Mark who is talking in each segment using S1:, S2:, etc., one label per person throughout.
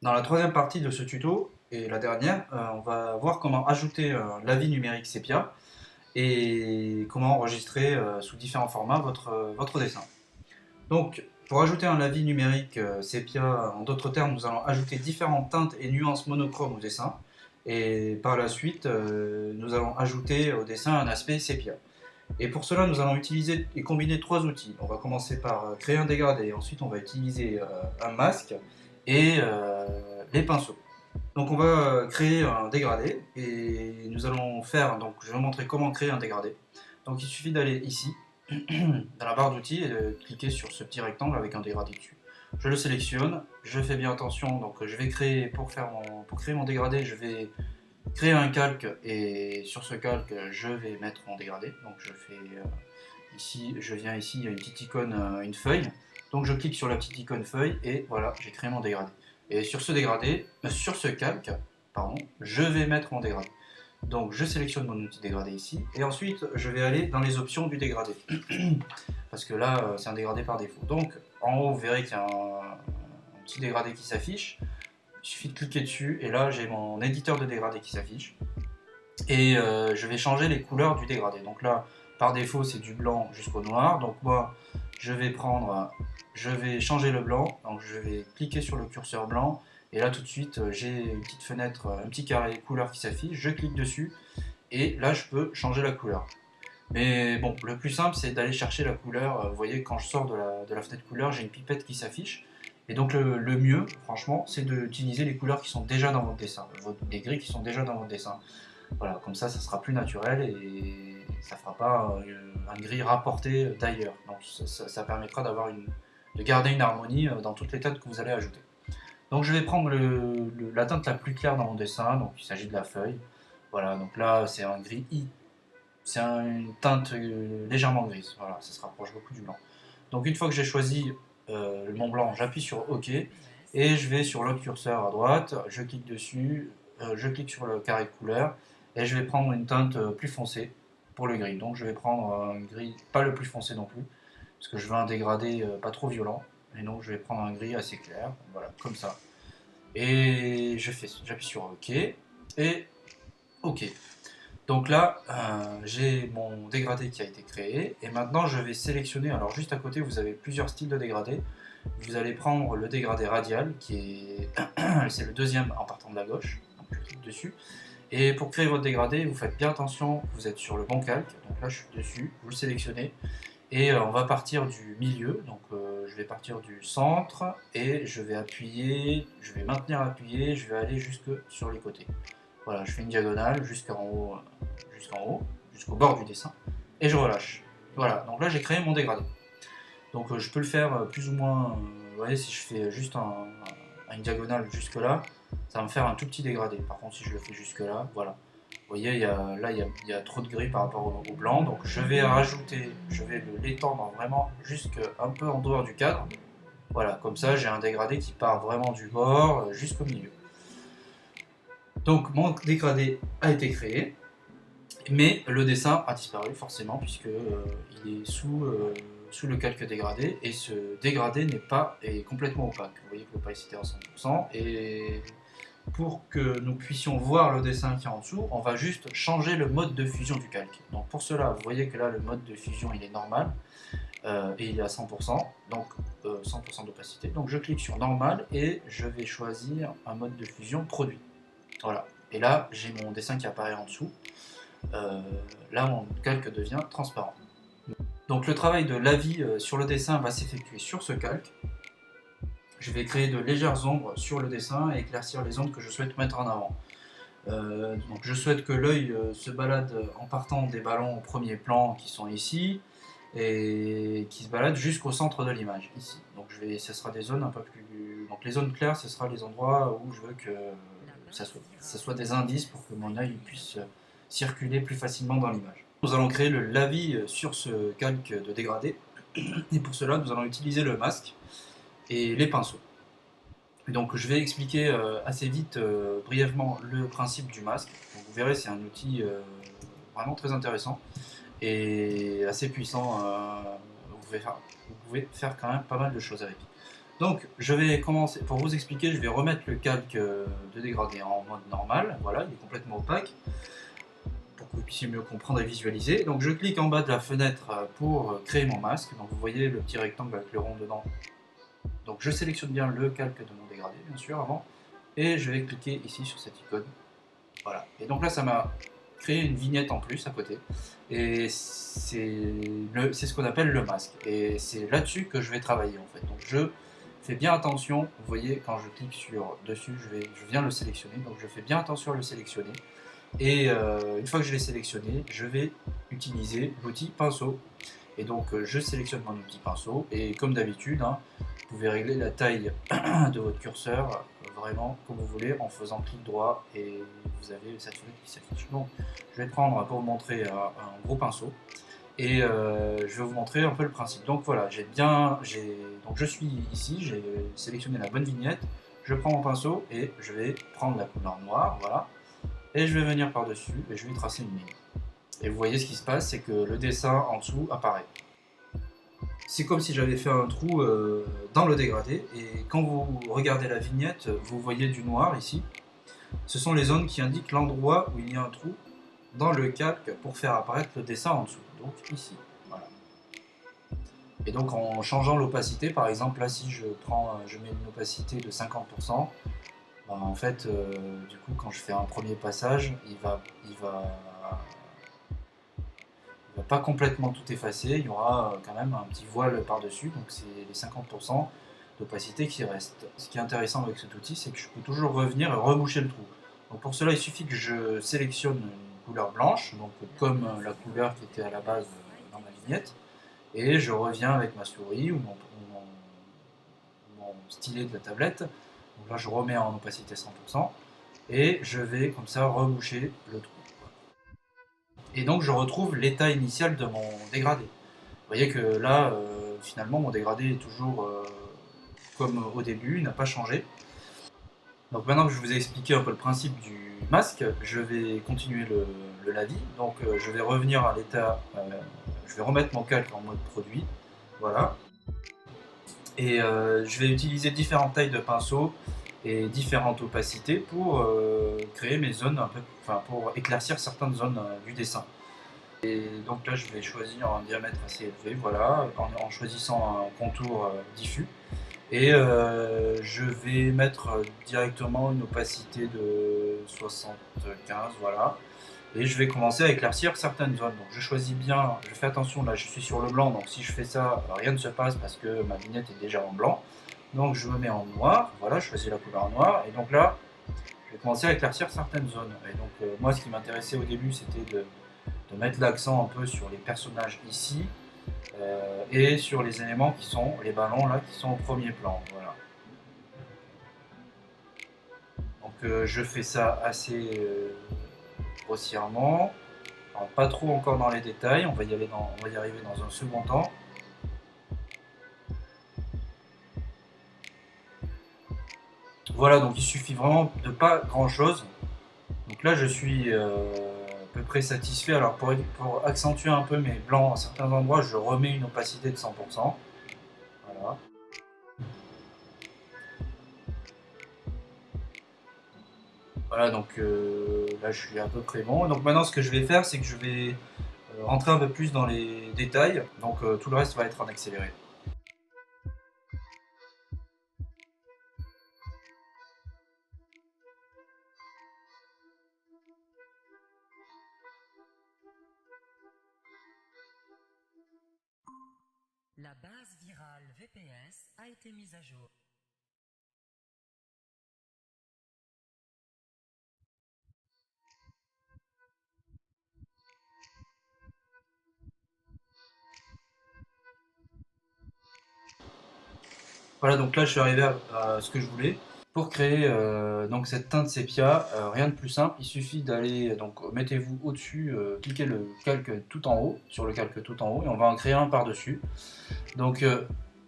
S1: Dans la troisième partie de ce tuto, et la dernière, on va voir comment ajouter l'avis numérique sépia et comment enregistrer sous différents formats votre dessin. Donc, pour ajouter un avis numérique sépia, en d'autres termes, nous allons ajouter différentes teintes et nuances monochromes au dessin. Et par la suite, nous allons ajouter au dessin un aspect sépia. Et pour cela, nous allons utiliser et combiner trois outils. On va commencer par créer un dégradé, ensuite on va utiliser un masque et les pinceaux. Donc on va créer un dégradé et nous allons faire, donc je vais vous montrer comment créer un dégradé. Donc il suffit d'aller ici, dans la barre d'outils et de cliquer sur ce petit rectangle avec un dégradé dessus. Je le sélectionne, je fais bien attention, donc je vais créer, pour créer mon dégradé, je vais créer un calque et sur ce calque je vais mettre mon dégradé. Donc je fais ici, je viens ici, il y a une petite icône, une feuille. Donc je clique sur la petite icône feuille et voilà, j'ai créé mon dégradé. Et sur ce dégradé, sur ce calque, pardon, je vais mettre mon dégradé. Donc je sélectionne mon outil dégradé ici et ensuite je vais aller dans les options du dégradé. Parce que là c'est un dégradé par défaut. Donc en haut vous verrez qu'il y a un petit dégradé qui s'affiche. Il suffit de cliquer dessus et là j'ai mon éditeur de dégradé qui s'affiche. Et je vais changer les couleurs du dégradé. Donc là, par défaut, c'est du blanc jusqu'au noir. Donc moi, je vais changer le blanc. Donc je vais cliquer sur le curseur blanc. Et là, tout de suite, j'ai une petite fenêtre, un petit carré couleur qui s'affiche. Je clique dessus. Et là, je peux changer la couleur. Mais bon, le plus simple, c'est d'aller chercher la couleur. Vous voyez, quand je sors de la fenêtre couleur, j'ai une pipette qui s'affiche. Et donc le mieux, franchement, c'est d'utiliser les couleurs qui sont déjà dans votre dessin, les gris qui sont déjà dans votre dessin. Voilà, comme ça sera plus naturel et ça ne fera pas un gris rapporté d'ailleurs. Donc ça permettra de garder une harmonie dans toutes les teintes que vous allez ajouter. Donc je vais prendre la teinte la plus claire dans mon dessin, donc il s'agit de la feuille. Voilà, donc là c'est un gris I, c'est une teinte légèrement grise. Voilà, ça se rapproche beaucoup du blanc. Donc une fois que j'ai choisi mon blanc, j'appuie sur OK et je vais sur l'autre curseur à droite, je clique dessus, je clique sur le carré de couleur et je vais prendre une teinte plus foncée pour le gris. Donc je vais prendre un gris pas le plus foncé non plus parce que je veux un dégradé pas trop violent et donc je vais prendre un gris assez clair, voilà, comme ça. Et j'appuie sur OK et OK. Donc là, j'ai mon dégradé qui a été créé et maintenant je vais sélectionner, alors juste à côté vous avez plusieurs styles de dégradé. Vous allez prendre le dégradé radial qui est c'est le deuxième en partant de la gauche, donc je clique dessus. Et pour créer votre dégradé, vous faites bien attention, vous êtes sur le bon calque, donc là je suis dessus, vous le sélectionnez et on va partir du milieu, donc je vais partir du centre et je vais appuyer, je vais maintenir appuyé, je vais aller jusque sur les côtés. Voilà, je fais une diagonale jusqu'en haut, jusqu'au bord du dessin, et je relâche. Voilà, donc là j'ai créé mon dégradé. Donc je peux le faire plus ou moins, vous voyez, si je fais juste une diagonale jusque là, ça va me faire un tout petit dégradé. Par contre, si je le fais jusque là, voilà. Vous voyez, il y a trop de gris par rapport au blanc, donc je vais rajouter, je vais l'étendre vraiment jusque un peu en dehors du cadre. Voilà, comme ça j'ai un dégradé qui part vraiment du bord jusqu'au milieu. Donc mon dégradé a été créé, mais le dessin a disparu forcément puisque il est sous le calque dégradé et ce dégradé est complètement opaque. Vous voyez que l'opacité est à 100% et pour que nous puissions voir le dessin qui est en dessous, on va juste changer le mode de fusion du calque. Donc pour cela, vous voyez que là le mode de fusion il est normal et il est à 100%, donc 100% d'opacité. Donc je clique sur normal et je vais choisir un mode de fusion produit. Voilà. Et là j'ai mon dessin qui apparaît en dessous. Là mon calque devient transparent. Donc le travail de l'avis sur le dessin va s'effectuer sur ce calque. Je vais créer de légères ombres sur le dessin et éclaircir les ombres que je souhaite mettre en avant. Donc je souhaite que l'œil se balade en partant des ballons au premier plan qui sont ici et qui se baladent jusqu'au centre de l'image ici. Donc ce sera des zones un peu plus. Donc les zones claires, ce sera les endroits où je veux que ça soit des indices pour que mon œil puisse circuler plus facilement dans l'image. Nous allons créer le lavis sur ce calque de dégradé et pour cela nous allons utiliser le masque et les pinceaux. Donc je vais expliquer assez vite, brièvement, le principe du masque. Donc, vous verrez, c'est un outil vraiment très intéressant et assez puissant. Vous pouvez faire quand même pas mal de choses avec. Donc je vais commencer, pour vous expliquer, je vais remettre le calque de dégradé en mode normal, voilà, il est complètement opaque, pour que vous puissiez mieux comprendre et visualiser. Donc je clique en bas de la fenêtre pour créer mon masque, donc vous voyez le petit rectangle avec le rond dedans. Donc je sélectionne bien le calque de mon dégradé, bien sûr, avant, et je vais cliquer ici sur cette icône. Voilà. Et donc là, ça m'a créé une vignette en plus à côté. Et c'est ce qu'on appelle le masque. Et c'est là-dessus que je vais travailler en fait. Donc je fais bien attention. Vous voyez, quand je clique sur dessus, je viens le sélectionner. Donc je fais bien attention à le sélectionner. Et une fois que je l'ai sélectionné, je vais utiliser l'outil pinceau. Et donc je sélectionne mon outil pinceau. Et comme d'habitude, hein, vous pouvez régler la taille de votre curseur vraiment comme vous voulez en faisant clic droit et vous avez cette fenêtre qui s'affiche. Donc je vais prendre pour vous montrer un gros pinceau et je vais vous montrer un peu le principe. Donc voilà, donc je suis ici, j'ai sélectionné la bonne vignette, je prends mon pinceau et je vais prendre la couleur noire, voilà, et je vais venir par-dessus et je vais tracer une ligne. Et vous voyez ce qui se passe, c'est que le dessin en dessous apparaît. C'est comme si j'avais fait un trou dans le dégradé et quand vous regardez la vignette, vous voyez du noir ici. Ce sont les zones qui indiquent l'endroit où il y a un trou dans le calque pour faire apparaître le dessin en dessous. Donc ici, voilà. Et donc en changeant l'opacité, par exemple là si je mets une opacité de 50%, ben, en fait du coup quand je fais un premier passage, il va pas complètement tout effacer, il y aura quand même un petit voile par-dessus, donc c'est les 50% d'opacité qui restent. Ce qui est intéressant avec cet outil, c'est que je peux toujours revenir et reboucher le trou. Donc pour cela, il suffit que je sélectionne une couleur blanche, donc comme la couleur qui était à la base dans ma vignette, et je reviens avec ma souris ou mon stylet de la tablette. Donc là, je remets en opacité 100%, et je vais comme ça reboucher le trou. Et donc je retrouve l'état initial de mon dégradé. Vous voyez que là, finalement, mon dégradé est toujours comme au début, il n'a pas changé. Donc maintenant que je vous ai expliqué un peu le principe du masque, je vais continuer le lavis. Donc je vais revenir à l'état, je vais remettre mon calque en mode produit, voilà. Et je vais utiliser différentes tailles de pinceaux et différentes opacités pour créer mes zones un peu, enfin pour éclaircir certaines zones du dessin. Et donc là, je vais choisir un diamètre assez élevé, voilà, en choisissant un contour diffus. Et je vais mettre directement une opacité de 75, voilà. Et je vais commencer à éclaircir certaines zones. Donc je choisis bien, je fais attention, là je suis sur le blanc, donc si je fais ça, rien ne se passe parce que ma vignette est déjà en blanc. Donc je me mets en noir, voilà, je choisis la couleur noire. Et donc là, je vais commencer à éclaircir certaines zones. Et donc moi, ce qui m'intéressait au début, c'était de mettre l'accent un peu sur les personnages ici et sur les éléments qui sont les ballons là qui sont au premier plan. Voilà. Donc je fais ça assez grossièrement. Alors, pas trop encore dans les détails, on va y arriver dans un second temps. Voilà, donc il suffit vraiment de pas grand chose. Donc là je suis à peu près satisfait. Alors pour accentuer un peu mes blancs à certains endroits, je remets une opacité de 100%. Voilà. Voilà, donc là je suis à peu près bon. Donc maintenant ce que je vais faire, c'est que je vais rentrer un peu plus dans les détails. Donc tout le reste va être en accéléré.
S2: La base virale VPS a été mise à jour.
S1: Voilà, donc là je suis arrivé à ce que je voulais. Pour créer donc cette teinte sépia, rien de plus simple, il suffit d'aller, donc mettez-vous au-dessus, cliquez le calque tout en haut, sur le calque tout en haut, et on va en créer un par-dessus. Donc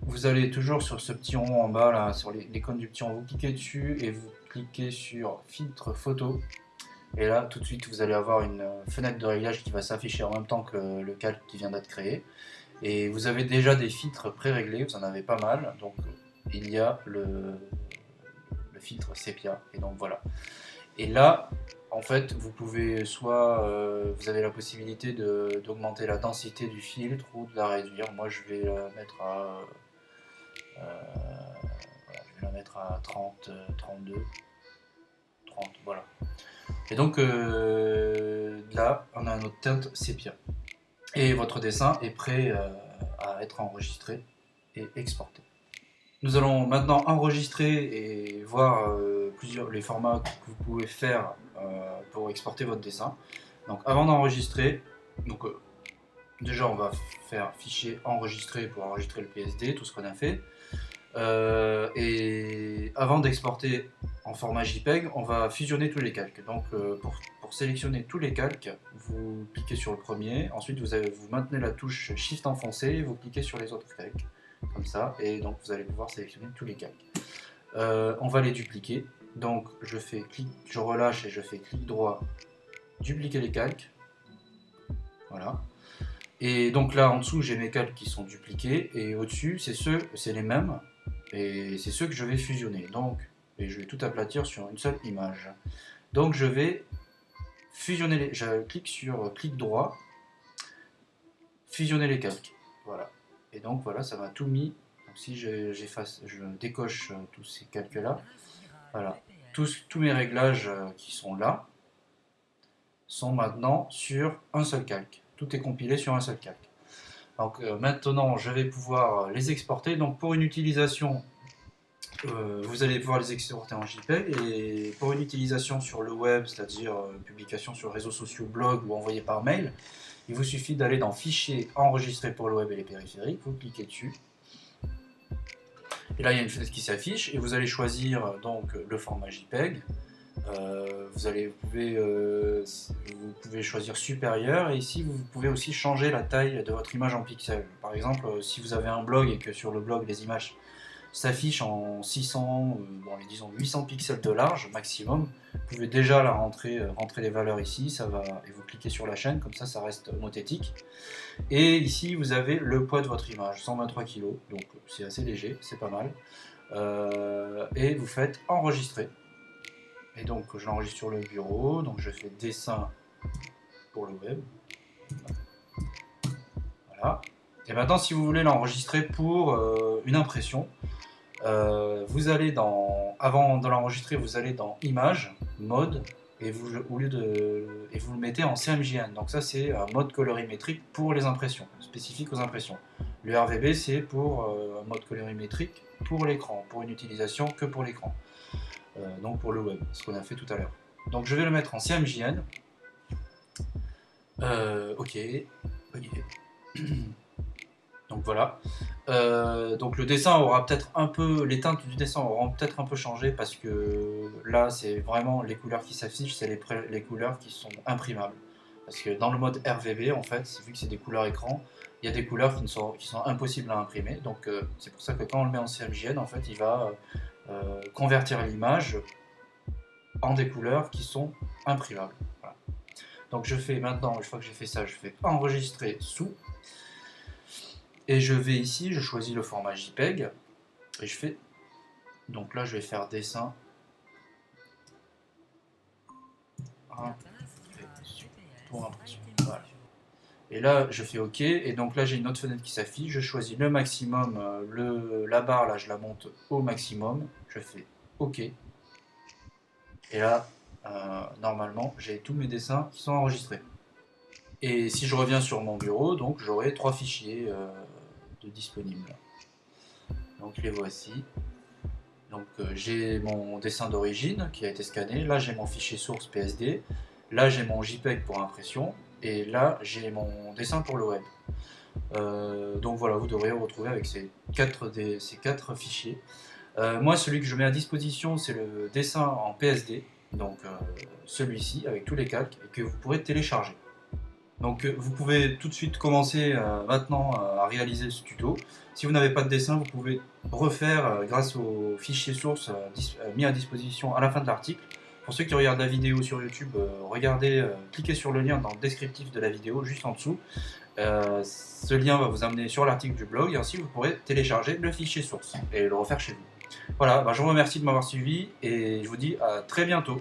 S1: vous allez toujours sur ce petit rond en bas, là, sur l'icône du petit rond, vous cliquez dessus et vous cliquez sur filtre photo. Et là, tout de suite, vous allez avoir une fenêtre de réglage qui va s'afficher en même temps que le calque qui vient d'être créé. Et vous avez déjà des filtres pré-réglés, vous en avez pas mal. Donc il y a le filtre sépia. Et donc voilà. Et là, en fait, vous pouvez soit, vous avez la possibilité d'augmenter la densité du filtre ou de la réduire. Moi, je vais la mettre à, voilà, je vais la mettre à 30, 32, 30, voilà. Et donc là, on a notre teinte sépia. Et votre dessin est prêt à être enregistré et exporté. Nous allons maintenant enregistrer et voir les formats que vous pouvez faire pour exporter votre dessin. Donc avant d'enregistrer, déjà on va faire fichier enregistrer pour enregistrer le PSD, tout ce qu'on a fait. Et avant d'exporter en format JPEG, on va fusionner tous les calques. Donc pour sélectionner tous les calques, vous cliquez sur le premier, ensuite vous maintenez la touche Shift enfoncé et vous cliquez sur les autres calques, comme ça, et donc vous allez pouvoir sélectionner tous les calques. On va les dupliquer, donc je relâche et je fais clic droit, dupliquer les calques, voilà. Et donc là en dessous j'ai mes calques qui sont dupliqués, et au-dessus c'est les mêmes, et c'est ceux que je vais fusionner. Donc, et je vais tout aplatir sur une seule image. Donc je vais fusionner je clique sur clic droit, fusionner les calques. Voilà. Et donc voilà, ça m'a tout mis. Donc si je décoche tous ces calques là, voilà. Tous mes réglages qui sont là sont maintenant sur un seul calque. Tout est compilé sur un seul calque. Donc maintenant je vais pouvoir les exporter. Donc pour une utilisation, vous allez pouvoir les exporter en JPEG, et pour une utilisation sur le web, c'est-à-dire publication sur les réseaux sociaux, blog ou envoyé par mail, il vous suffit d'aller dans Fichier, Enregistrer pour le web et les périphériques, vous cliquez dessus. Et là il y a une fenêtre qui s'affiche et vous allez choisir donc le format JPEG. Vous pouvez choisir supérieur, et ici vous pouvez aussi changer la taille de votre image en pixels. Par exemple, si vous avez un blog et que sur le blog les images s'affichent en 600, disons 800 pixels de large maximum, vous pouvez déjà rentrer les valeurs ici, et vous cliquez sur la chaîne, comme ça reste mothétique. Et ici vous avez le poids de votre image, 123 kg, donc c'est assez léger, c'est pas mal. Et vous faites enregistrer. Et donc je l'enregistre sur le bureau, donc je fais dessin pour le web. Voilà. Et maintenant si vous voulez l'enregistrer pour une impression, avant de l'enregistrer, vous allez dans Images, Mode, et vous le mettez en CMJN. Donc ça c'est un mode colorimétrique pour les impressions, spécifique aux impressions. Le RVB c'est pour un mode colorimétrique pour l'écran, pour une utilisation que pour l'écran. Donc pour le web, ce qu'on a fait tout à l'heure. Donc je vais le mettre en CMJN. Ok. Donc voilà. Donc le dessin aura peut-être un peu, les teintes du dessin auront peut-être un peu changé, parce que là c'est vraiment les couleurs qui s'affichent, c'est les couleurs qui sont imprimables. Parce que dans le mode RVB, en fait, vu que c'est des couleurs écran, il y a des couleurs qui sont impossibles à imprimer. Donc c'est pour ça que quand on le met en CMJN, en fait, il va convertir l'image en des couleurs qui sont imprimables. Voilà. Donc je fais maintenant, une fois que j'ai fait ça, je fais enregistrer sous. Et je vais ici, je choisis le format JPEG. Et je fais. Donc là, je vais faire dessin. Pour impression. Voilà. Et là, je fais OK. Et donc là, j'ai une autre fenêtre qui s'affiche. Je choisis le maximum. La barre, là, je la monte au maximum. Je fais OK. Et là, normalement, j'ai tous mes dessins qui sont enregistrés. Et si je reviens sur mon bureau, donc j'aurai 3 fichiers disponibles. Donc les voici. Donc j'ai mon dessin d'origine qui a été scanné. Là, j'ai mon fichier source PSD. Là, j'ai mon JPEG pour impression. Et là, j'ai mon dessin pour le web. Donc voilà, vous devrez vous retrouver avec ces quatre fichiers. Moi, celui que je mets à disposition, c'est le dessin en PSD. Donc celui-ci avec tous les calques, et que vous pourrez télécharger. Donc vous pouvez tout de suite commencer maintenant à réaliser ce tuto. Si vous n'avez pas de dessin, vous pouvez refaire grâce au fichier source mis à disposition à la fin de l'article. Pour ceux qui regardent la vidéo sur YouTube, cliquez sur le lien dans le descriptif de la vidéo, juste en dessous. Ce lien va vous amener sur l'article du blog et ainsi vous pourrez télécharger le fichier source et le refaire chez vous. Voilà, bah, je vous remercie de m'avoir suivi et je vous dis à très bientôt.